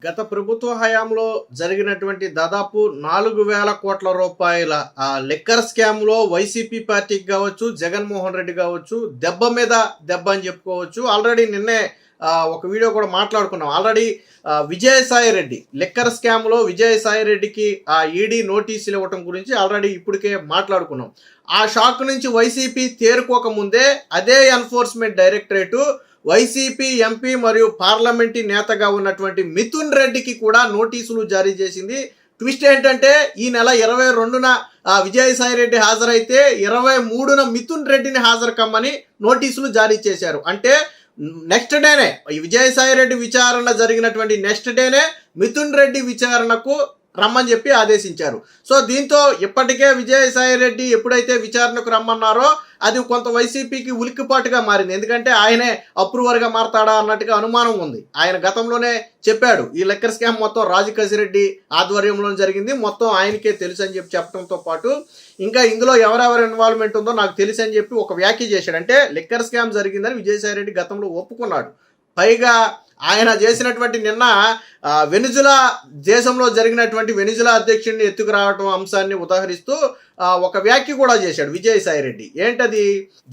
గత ప్రభుత్వ హయాంలో జరిగినటువంటి దాదాపు 4,000 కోట్ల రూపాయల లిక్కర్ స్కామ్లో వైసీపీ పార్టీకి కావచ్చు, జగన్మోహన్ రెడ్డి కావచ్చు, దెబ్బ మీద దెబ్బ అని చెప్పుకోవచ్చు. ఆల్రెడీ నిన్నే ఒక వీడియో కూడా మాట్లాడుకున్నాం. ఆల్రెడీ విజయసాయి రెడ్డి లిక్కర్ స్కామ్లో విజయసాయి రెడ్డికి ఈడీ నోటీసులు ఇవ్వటం గురించి ఆల్రెడీ ఇప్పటికే మాట్లాడుకున్నాం. ఆ షాక్ నుంచి వైసీపీ తేరుకోకముందే అదే ఎన్ఫోర్స్మెంట్ డైరెక్టరేటు వైసీపీ ఎంపీ మరియు పార్లమెంటరీ నేతగా ఉన్నటువంటి మిథున్ రెడ్డికి కూడా నోటీసులు జారీ చేసింది. ట్విస్ట్ ఏంటంటే ఈ నెల 22న విజయసాయి రెడ్డి హాజరైతే 23న మిథున్ రెడ్డిని హాజరు కమ్మని నోటీసులు జారీ చేశారు. అంటే నెక్స్ట్ డేనే విజయసాయి రెడ్డి విచారణ జరిగినటువంటి నెక్స్ట్ డేనే మిథున్ రెడ్డి విచారణకు రమ్మని చెప్పి ఆదేశించారు. సో దీంతో ఇప్పటికే విజయసాయి రెడ్డి ఎప్పుడైతే విచారణకు రమ్మన్నారో అది కొంత వైసీపీకి ఉలిక్కిపాటుగా మారింది. ఎందుకంటే ఆయనే అప్రూవర్గా మారతాడా అన్నట్టుగా అనుమానం ఉంది. ఆయన గతంలోనే చెప్పాడు ఈ లిక్కర్ స్కామ్ మొత్తం రాజకేశిరెడ్డి ఆధ్వర్యంలో జరిగింది, మొత్తం ఆయనకే తెలుసు అని చెప్పి చెప్పడంతో పాటు ఇంకా ఇందులో ఎవరెవరి ఇన్వాల్వ్మెంట్ ఉందో నాకు తెలుసు అని చెప్పి ఒక వ్యాఖ్య చేశాడు. అంటే లిక్కర్ స్కామ్ జరిగిందని విజయసాయి రెడ్డి గతంలో ఒప్పుకున్నాడు. పైగా ఆయన చేసినటువంటి నిన్న వెనిజులా దేశంలో జరిగినటువంటి వెనిజులా అధ్యక్షుడిని ఎత్తుకురావటం అంశాన్ని ఉదాహరిస్తూ ఒక వ్యాఖ్య కూడా చేశాడు విజయసాయి రెడ్డి. ఏంటది?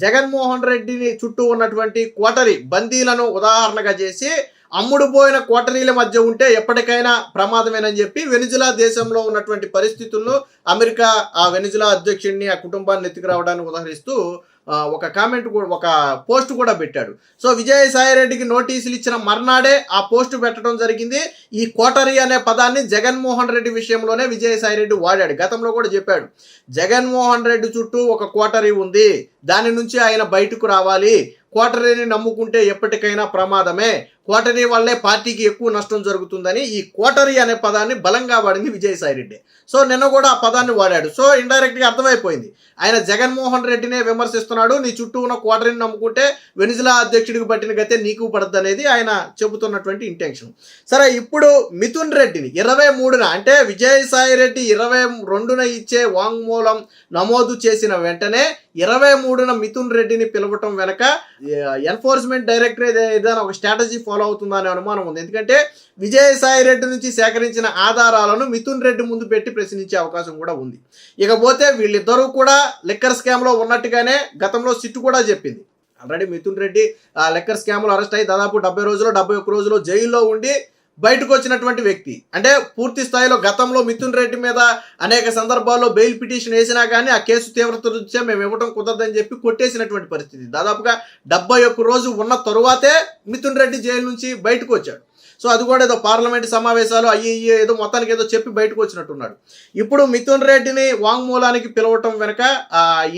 జగన్మోహన్ రెడ్డిని చుట్టూ ఉన్నటువంటి కోటరీ బందీలను ఉదాహరణగా చేసి అమ్ముడు పోయిన కోటరీల మధ్య ఉంటే ఎప్పటికైనా ప్రమాదమేనని చెప్పి వెనిజులా దేశంలో ఉన్నటువంటి పరిస్థితులను అమెరికా ఆ వెనిజులా అధ్యక్షుడిని ఆ కుటుంబాన్ని ఎత్తుకురావడానికి ఉదాహరిస్తూ ఒక కామెంట్ కూడా ఒక పోస్ట్ కూడా పెట్టాడు. సో విజయసాయి రెడ్డికి నోటీసులు ఇచ్చిన మర్నాడే ఆ పోస్ట్ పెట్టడం జరిగింది. ఈ కోటరీ అనే పదాన్ని జగన్మోహన్ రెడ్డి విషయంలోనే విజయసాయి రెడ్డి వాడాడు. గతంలో కూడా చెప్పాడు జగన్మోహన్ రెడ్డి చుట్టూ ఒక కోటరీ ఉంది, దాని నుంచి ఆయన బయటకు రావాలి, కోటరీని నమ్ముకుంటే ఎప్పటికైనా ప్రమాదమే, కోటరీ వల్లే పార్టీకి ఎక్కువ నష్టం జరుగుతుందని ఈ కోటరీ అనే పదాన్ని బలంగా వాడింది విజయసాయి రెడ్డి. సో నిన్న కూడా ఆ పదాన్ని వాడాడు. సో ఇండైరెక్ట్గా అర్థమైపోయింది ఆయన జగన్మోహన్ రెడ్డినే విమర్శిస్తున్నాడు, నీ చుట్టూ ఉన్న కోటరీని నమ్ముకుంటే వెనిజులా అధ్యక్షుడికి పట్టిన గతే నీకు పడద్దు అనేది ఆయన చెబుతున్నటువంటి ఇంటెన్షన్. సరే, ఇప్పుడు మిథున్ రెడ్డిని 23న అంటే విజయసాయి రెడ్డి 22న ఇచ్చే వాంగ్మూలం నమోదు చేసిన వెంటనే 23న మిథున్ రెడ్డిని పిలవటం వెనక ఎన్ఫోర్స్మెంట్ డైరెక్టరేట్ ఏదైనా ఒక స్ట్రాటజీ ఫాలో అవుతుందా అనే అనుమానం ఉంది. ఎందుకంటే విజయసాయి రెడ్డి నుంచి సేకరించిన ఆధారాలను మిథున్ రెడ్డి ముందు పెట్టి ప్రశ్నించే అవకాశం కూడా ఉంది. ఇకపోతే వీళ్ళిద్దరూ కూడా లిక్కర్ స్కామ్లో ఉన్నట్టుగానే గతంలో సిట్టు కూడా చెప్పింది. ఆల్రెడీ మిథున్ రెడ్డి లిక్కర్ స్కామ్లో అరెస్ట్ అయ్యి దాదాపు 70 రోజులు 71 రోజులు జైల్లో ఉండి బయటకు వచ్చినటువంటి వ్యక్తి. అంటే పూర్తి స్థాయిలో గతంలో మిథున్ రెడ్డి మీద అనేక సందర్భాల్లో బెయిల్ పిటిషన్ వేసినా కానీ ఆ కేసు తీవ్రత దృష్ట్యా మేము ఇవ్వడం కుదరదని చెప్పి కొట్టేసినటువంటి పరిస్థితి. దాదాపుగా 71 రోజు ఉన్న తరువాతే మిథున్ రెడ్డి జైలు నుంచి బయటకు వచ్చాడు. సో అది కూడా ఏదో పార్లమెంట్ సమావేశాలు అయ్యి ఏదో మొత్తానికి ఏదో చెప్పి బయటకు వచ్చినట్టున్నాడు. ఇప్పుడు మిథున్ రెడ్డిని వాంగ్మూలానికి పిలవటం వెనక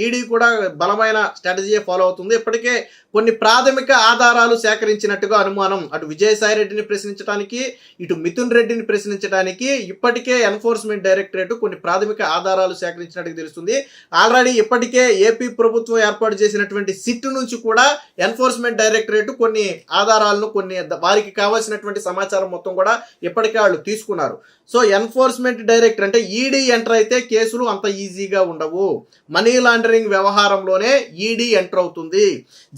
ఈడీ కూడా బలమైన స్ట్రాటజీ ఫాలో అవుతుంది. ఇప్పటికే కొన్ని ప్రాథమిక ఆధారాలు సేకరించినట్టుగా అనుమానం. అటు విజయసాయి రెడ్డిని ప్రశ్నించడానికి, ఇటు మిథున్ రెడ్డిని ప్రశ్నించడానికి ఇప్పటికే ఎన్ఫోర్స్మెంట్ డైరెక్టరేట్ కొన్ని ప్రాథమిక ఆధారాలు సేకరించినట్టుగా తెలుస్తుంది. ఆల్రెడీ ఇప్పటికే ఏపీ ప్రభుత్వం ఏర్పాటు చేసినటువంటి సిట్ నుంచి కూడా ఎన్ఫోర్స్మెంట్ డైరెక్టరేట్ కొన్ని ఆధారాలను, కొన్ని వారికి కావాల్సినటువంటి సమాచారం మొత్తం కూడా ఇప్పటికే వాళ్ళు తీసుకున్నారు. సో ఎన్ఫోర్స్మెంట్ డైరెక్టర్ అంటే ఈడీ ఎంటర్ అయితే కేసులు అంత ఈజీగా ఉండవు. మనీ లాండరింగ్ వ్యవహారంలోనే ఈడీ ఎంటర్ అవుతుంది.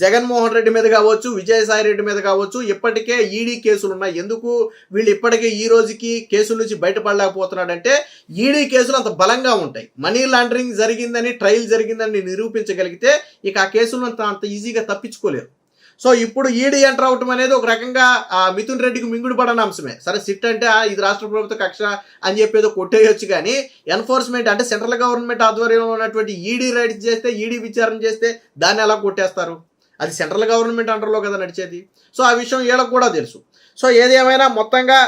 జగన్మోహన్ రెడ్డి మీద కావచ్చు, విజయసాయి రెడ్డి మీద కావచ్చు ఇప్పటికే ఈడీ కేసులు ఉన్నాయి. ఎందుకు వీళ్ళు ఇప్పటికే ఈ రోజుకి కేసుల నుంచి బయటపడలేకపోతున్నాడంటే ఈడీ కేసులు అంత బలంగా ఉంటాయి. మనీ లాండరింగ్ జరిగిందని, ట్రయల్ జరిగిందని నిరూపించగలిగితే ఇక ఆ కేసులను అంత ఈజీగా తప్పించుకోలేరు. సో ఇప్పుడు ఈడీ ఎంటర్ అవటం అనేది ఒక రకంగా మిథున్ రెడ్డికి మింగుడు పడని అంశమే. సరే, సిట్ అంటే ఇది రాష్ట్ర ప్రభుత్వ కక్ష అని చెప్పేదో కొట్టేయొచ్చు, కానీ ఎన్ఫోర్స్మెంట్ అంటే సెంట్రల్ గవర్నమెంట్ ఆధ్వర్యంలో ఉన్నటువంటి ఈడీ రైడ్స్ చేస్తే, ఈడీ విచారణ చేస్తే దాన్ని ఎలా కొట్టేస్తారు? అది సెంట్రల్ గవర్నమెంట్ అండర్లో కదా నడిచేది. సో ఆ విషయం వీళ్ళకు కూడా తెలుసు. సో ఏదేమైనా మొత్తంగా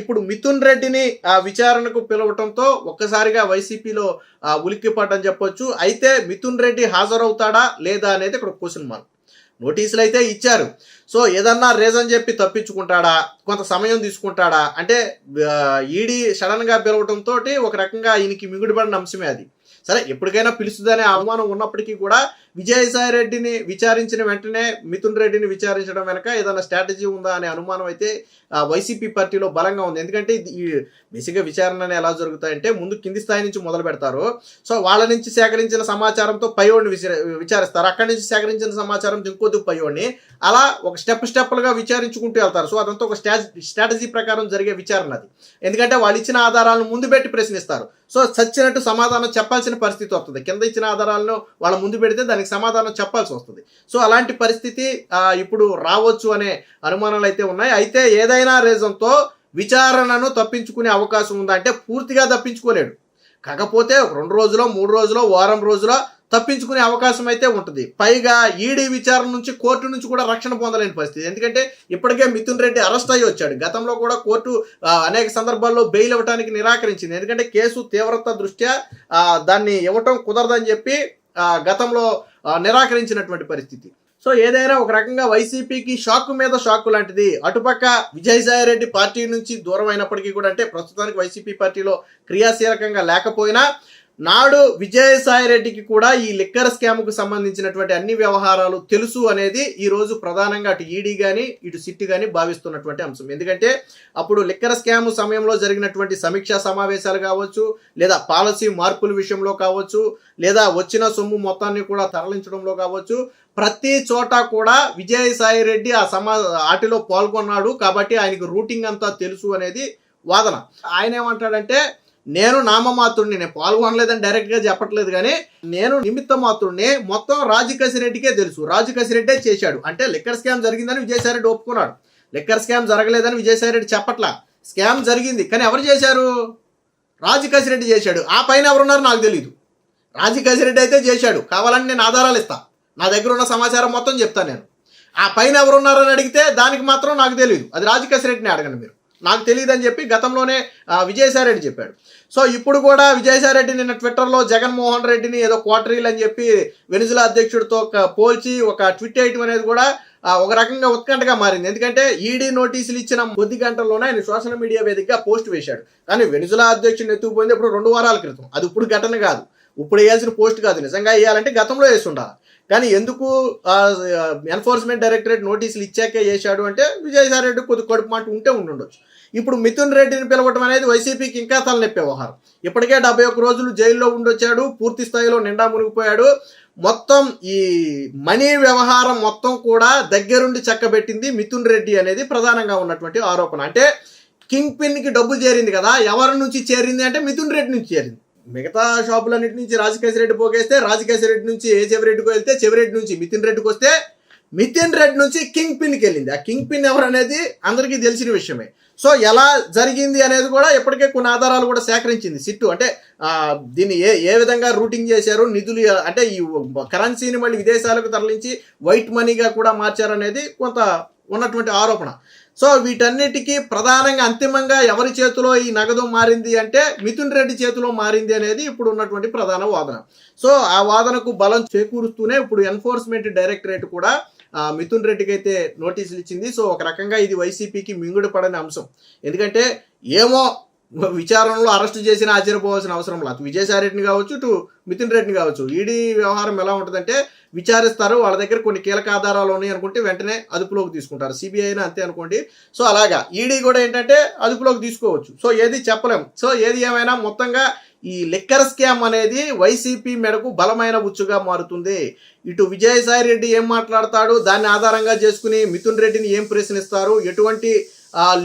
ఇప్పుడు మిథున్ రెడ్డిని విచారణకు పిలవటంతో ఒక్కసారిగా వైసీపీలో ఉలిక్కిపడ్డని చెప్పొచ్చు. అయితే మిథున్ రెడ్డి హాజరవుతాడా లేదా అనేది ఇక్కడ క్వశ్చన్ మార్క్. నోటీసులు అయితే ఇచ్చారు. సో ఏదన్నా రీజన్ చెప్పి తప్పించుకుంటాడా, కొంత సమయం తీసుకుంటాడా అంటే ఈడీ సడన్గా పిలవటంతో ఒక రకంగా ఈయనకి మిగుడుపడిన అంశమే అది. సరే, ఎప్పటికైనా పిలుస్తుందనే అవమానం ఉన్నప్పటికీ కూడా విజయసాయి రెడ్డిని విచారించిన వెంటనే మిథున్ రెడ్డిని విచారించడం వెనక ఏదైనా స్ట్రాటజీ ఉందా అనే అనుమానం అయితే వైసీపీ పార్టీలో బలంగా ఉంది. ఎందుకంటే ఈ బేసిక్గా విచారణలు ఎలా జరుగుతాయంటే ముందు కింది స్థాయి నుంచి మొదలు పెడతారు. సో వాళ్ళ నుంచి సేకరించిన సమాచారంతో పైవాడిని విచారిస్తారు. అక్కడి నుంచి సేకరించిన సమాచారంతో ఇంకొద్ది పైవాడిని, అలా ఒక స్టెప్లుగా విచారించుకుంటూ వెళ్తారు. సో అదంతా ఒక స్ట్రాటజీ ప్రకారం జరిగే విచారణ అది. ఎందుకంటే వాళ్ళు ఇచ్చిన ఆధారాలను ముందు పెట్టి ప్రశ్నిస్తారు. సో చచ్చినట్టు సమాధానం చెప్పాల్సిన పరిస్థితి వస్తుంది. కింద ఇచ్చిన ఆధారాలను వాళ్ళ ముందు పెడితే దానికి సమాధానం చెప్పాల్సి వస్తుంది. సో అలాంటి పరిస్థితి ఇప్పుడు రావచ్చు అనే అనుమానాలు అయితే ఉన్నాయి. అయితే ఏదైనా రీజన్తో విచారణను తప్పించుకునే అవకాశం ఉందా అంటే పూర్తిగా తప్పించుకోలేడు. కాకపోతే 2 రోజులో 3 రోజులో వారం రోజులో తప్పించుకునే అవకాశం అయితే ఉంటుంది. పైగా ఈడీ విచారణ నుంచి కోర్టు నుంచి కూడా రక్షణ పొందలేని పరిస్థితి. ఎందుకంటే ఇప్పటికే మిథున్ రెడ్డి అరెస్ట్ అయ్యి వచ్చాడు. గతంలో కూడా కోర్టు అనేక సందర్భాల్లో బెయిల్ ఇవ్వడానికి నిరాకరించింది. ఎందుకంటే కేసు తీవ్రత దృష్ట్యా దాన్ని ఇవ్వటం కుదరదని చెప్పి గతంలో నిరాకరించినటువంటి పరిస్థితి. సో ఏదైనా ఒక రకంగా వైసీపీకి షాక్ మీద షాక్ లాంటిది. అటుపక్క విజయసాయి రెడ్డి పార్టీ నుంచి దూరం అయినప్పటికీ కూడా, అంటే ప్రస్తుతానికి వైసీపీ పార్టీలో క్రియాశీలకంగా లేకపోయినా, నాడు విజయసాయి రెడ్డికి కూడా ఈ లిక్కర్ స్కామ్కు సంబంధించినటువంటి అన్ని వ్యవహారాలు తెలుసు అనేది ఈ రోజు ప్రధానంగా అటు ఈడీ కానీ ఇటు సిట్ కానీ భావిస్తున్నటువంటి అంశం. ఎందుకంటే అప్పుడు లిక్కర్ స్కామ్ సమయంలో జరిగినటువంటి సమీక్షా సమావేశాలు కావచ్చు, లేదా పాలసీ మార్పుల విషయంలో కావచ్చు, లేదా వచ్చిన సొమ్ము మొత్తాన్ని కూడా తరలించడంలో కావచ్చు, ప్రతి చోట కూడా విజయసాయి రెడ్డి వాటిలో పాల్గొన్నాడు కాబట్టి ఆయనకు రూటింగ్ అంతా తెలుసు అనేది వాదన. ఆయన ఏమంటాడంటే, నేను నామమాత్రుడిని, నేను పాల్గొనలేదని డైరెక్ట్గా చెప్పట్లేదు, కానీ నేను నిమిత్త మాత్రుడిని, మొత్తం రాజకసిరెడ్డికే తెలుసు, రాజకసిరెడ్డే చేశాడు. అంటే లిక్కర్ స్కామ్ జరిగిందని విజయసాయి రెడ్డి ఒప్పుకున్నాడు. లిక్కర్ స్కామ్ జరగలేదని విజయసాయి రెడ్డి చెప్పట్లా. స్కామ్ జరిగింది, కానీ ఎవరు చేశారు? రాజకసిరెడ్డి చేశాడు. ఆ పైన ఎవరున్నారు నాకు తెలియదు. రాజకసిరెడ్డి అయితే చేశాడు. కావాలని నేను ఆధారాలు ఇస్తా, నా దగ్గర ఉన్న సమాచారం మొత్తం చెప్తాను నేను. ఆ పైన ఎవరున్నారని అడిగితే దానికి మాత్రం నాకు తెలియదు, అది రాజకసిరెడ్డిని అడగండి మీరు, నాకు తెలియదు అని చెప్పి గతంలోనే విజయసాయి రెడ్డి చెప్పాడు. సో ఇప్పుడు కూడా విజయసాయి రెడ్డి నిన్న ట్విట్టర్లో జగన్మోహన్ రెడ్డిని ఏదో క్వార్టరీలు అని చెప్పి వెనిజులా అధ్యక్షుడితో పోల్చి ఒక ట్వీట్ చేయటం అనేది కూడా ఒక రకంగా ఉత్కంఠగా మారింది. ఎందుకంటే ఈడీ నోటీసులు ఇచ్చిన కొద్ది గంటల్లోనే ఆయన సోషల్ మీడియా వేదికగా పోస్ట్ వేశాడు. కానీ వెనిజులా అధ్యక్షుడిని ఎత్తుకుపోయింది ఇప్పుడు 2 వారాల క్రితం. అది ఇప్పుడు ఘటన కాదు, ఇప్పుడు వేయాల్సిన పోస్ట్ కాదు. నిజంగా వేయాలంటే గతంలో వేసి ఉండాలి. కానీ ఎందుకు ఎన్ఫోర్స్మెంట్ డైరెక్టరేట్ నోటీసులు ఇచ్చాకే చేశాడు అంటే విజయసాయి రెడ్డి కొద్ది కడుపు మాట ఉంటే ఉండొచ్చు. ఇప్పుడు మిథున్ రెడ్డిని పిలవటం అనేది వైసీపీకి ఇంకా తలనొప్పే వ్యవహారం. ఇప్పటికే 71 రోజులు జైల్లో ఉండొచ్చాడు, పూర్తి స్థాయిలో నిండా మునిగిపోయాడు. మొత్తం ఈ మనీ వ్యవహారం మొత్తం కూడా దగ్గరుండి చక్కబెట్టింది మిథున్ రెడ్డి అనేది ప్రధానంగా ఉన్నటువంటి ఆరోపణ. అంటే కింగ్ పిన్కి డబ్బు చేరింది కదా, ఎవరి నుంచి చేరింది అంటే మిథున్ రెడ్డి నుంచి చేరింది. మిగతా షాపులన్నింటి నుంచి రాజకేశ్వరరెడ్డి పోగేస్తే, రాజకేశ్వరరెడ్డి నుంచి చెవిరెడ్డికి వెళ్తే, చెవిరెడ్డి నుంచి మిథున్ రెడ్డికి వస్తే, మిథున్ రెడ్డి నుంచి కింగ్ పిన్కి వెళ్ళింది. ఆ కింగ్ పిన్ ఎవరు అనేది అందరికీ తెలిసిన విషయమే. సో ఎలా జరిగింది అనేది కూడా ఇప్పటికే కొన్ని ఆధారాలు కూడా సేకరించింది సిట్టు. అంటే దీన్ని ఏ విధంగా రూటింగ్ చేశారు, నిధులు అంటే ఈ కరెన్సీని మళ్ళీ విదేశాలకు తరలించి వైట్ మనీగా కూడా మార్చారనేది కొంత ఉన్నటువంటి ఆరోపణ. సో వీటన్నిటికీ ప్రధానంగా అంతిమంగా ఎవరి చేతిలో ఈ నగదు మారింది అంటే మిథున్ రెడ్డి చేతిలో మారింది అనేది ఇప్పుడు ఉన్నటువంటి ప్రధాన వాదన. సో ఆ వాదనకు బలం చేకూరుస్తూనే ఇప్పుడు ఎన్ఫోర్స్మెంట్ డైరెక్టరేట్ కూడా మిథున్ రెడ్డికి అయితే నోటీసులు ఇచ్చింది. సో ఒక రకంగా ఇది వైసీపీకి మింగుడు పడని అంశం. ఎందుకంటే ఏమో విచారణలో అరెస్టు చేసిన ఆశ్చర్యపోవాల్సిన అవసరం లేదు. విజయసాయి రెడ్డిని కావచ్చు, ఇటు మిథున్ రెడ్డిని కావచ్చు. ఈడీ వ్యవహారం ఎలా ఉంటుందంటే విచారిస్తారు, వాళ్ళ దగ్గర కొన్ని కీలక ఆధారాలు ఉన్నాయి అనుకుంటే వెంటనే అదుపులోకి తీసుకుంటారు. సిబిఐ అయినా అంతే అనుకోండి. సో అలాగా ఈడీ కూడా ఏంటంటే అదుపులోకి తీసుకోవచ్చు. సో ఏది చెప్పలేం. సో ఏది ఏమైనా మొత్తంగా ఈ లిక్కర్ స్కామ్ అనేది వైసీపీ మెడకు బలమైన ఉచ్చుగా మారుతుంది. ఇటు విజయసాయి రెడ్డి ఏం మాట్లాడతాడు, దాన్ని ఆధారంగా చేసుకుని మిథున్ రెడ్డిని ఏం ప్రశ్నిస్తారు, ఎటువంటి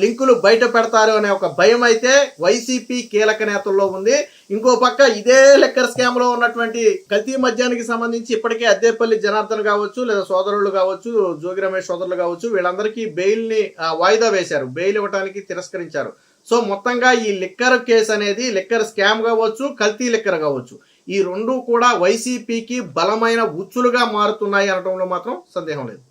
లింకులు బయట పెడతారు అనే ఒక భయం అయితే వైసీపీ కీలక నేతల్లో ఉంది. ఇంకో పక్క ఇదే లిక్కర్ స్కామ్ లో ఉన్నటువంటి కల్తీ మద్యానికి సంబంధించి ఇప్పటికే అద్దేపల్లి జనార్దన్ కావచ్చు, లేదా సోదరులు కావచ్చు, జోగి రమేష్ సోదరులు కావచ్చు, వీళ్ళందరికీ బెయిల్ ని వాయిదా వేశారు, బెయిల్ ఇవ్వడానికి తిరస్కరించారు. సో మొత్తంగా ఈ లిక్కర్ కేసు అనేది లిక్కర్ స్కామ్ కావచ్చు, కల్తీ లిక్కర్ కావచ్చు, ఈ రెండు కూడా వైసీపీకి బలమైన ఉచ్చులుగా మారుతున్నాయి అనడంలో మాత్రం సందేహం లేదు.